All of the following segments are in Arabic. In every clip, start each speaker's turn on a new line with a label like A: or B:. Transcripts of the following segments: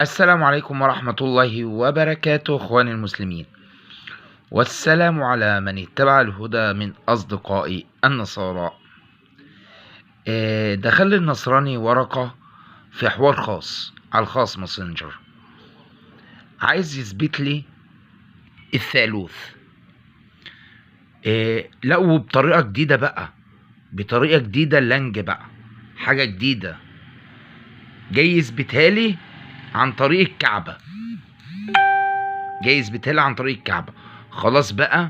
A: السلام عليكم ورحمة الله وبركاته اخواني المسلمين، والسلام على من اتبع الهدى من اصدقائي النصارى. دخل النصراني ورقة في حوار خاص على الخاص ماسنجر، عايز يثبت لي الثالوث. لا، وبطريقة جديدة بقى، بطريقة جديدة لانج بقى، حاجة جديدة جاي يثبتها لي عن طريق الكعبة. خلاص بقى،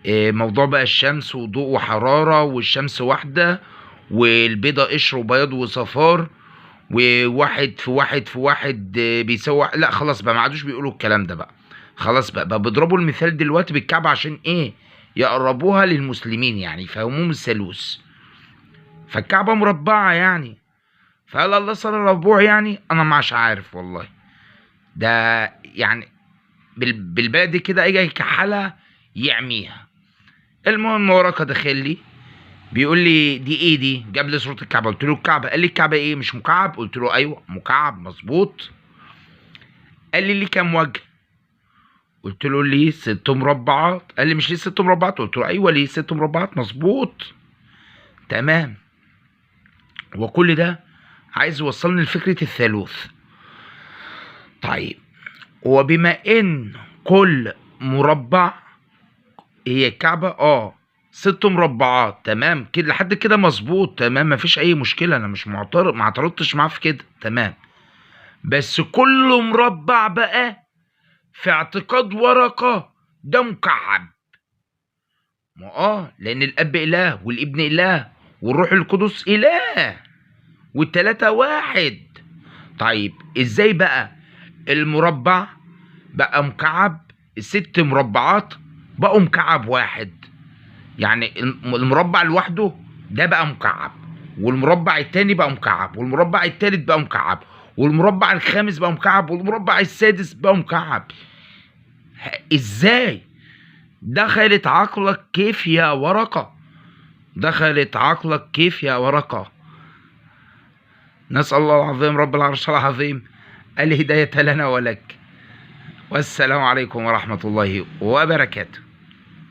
A: موضوع بقى الشمس وضوء وحرارة، والشمس واحدة والبيضة قشر وبياض وصفار، وواحد في واحد في واحد بيساوي. لا خلاص بقى، ما عادوش بيقولوا الكلام ده بقى. خلاص بقى بيضربوا المثال دلوقتي بالكعبة عشان ايه؟ يقربوها للمسلمين، يعني يفهموهم الثالوث. فالكعبة مربعة يعني، فقال الله صار ربوع، يعني انا مش عارف والله. ده يعني بالبلدي كده اجي يكحلها يعميها. المهم ورقه داخل لي بيقول لي دي ايه دي؟ جاب لي صوره الكعبه، قلت له الكعبه. قال لي الكعبه ايه مش مكعب؟ قلت له ايوه مكعب مظبوط. قال لي ليه كام وجه؟ قلت له ليه 6 مربعات. قال لي مش ليه 6 مربعات؟ قلت له ايوه ليه 6 مربعات مظبوط. تمام. وكل ده عايز يوصلني لفكره الثالوث. طيب، وبما ان كل مربع هي الكعبة 6 مربعات، تمام كده لحد كده مظبوط، تمام مفيش أي مشكلة، أنا مش معترض، ما اعترضتش معاه في كده، تمام. بس كل مربع بقى في اعتقاد ورقة ده مكعب. ما لأن الأب إله والابن إله والروح القدس إله والتلاتة واحد. طيب إزاي بقى المربع بقى مكعب؟ ال6 مربعات بقوا مكعب واحد. يعني المربع لوحده ده بقى مكعب، والمربع التاني بقى مكعب، والمربع التالت بقى مكعب، والمربع الخامس بقى مكعب، والمربع السادس بقى مكعب. ازاي؟ دخلت عقلك كيف يا ورقة؟ دخلت عقلك كيف يا ورقة؟ نسأل الله العظيم رب العرش العظيم الهداية لنا ولك، والسلام عليكم ورحمة الله وبركاته.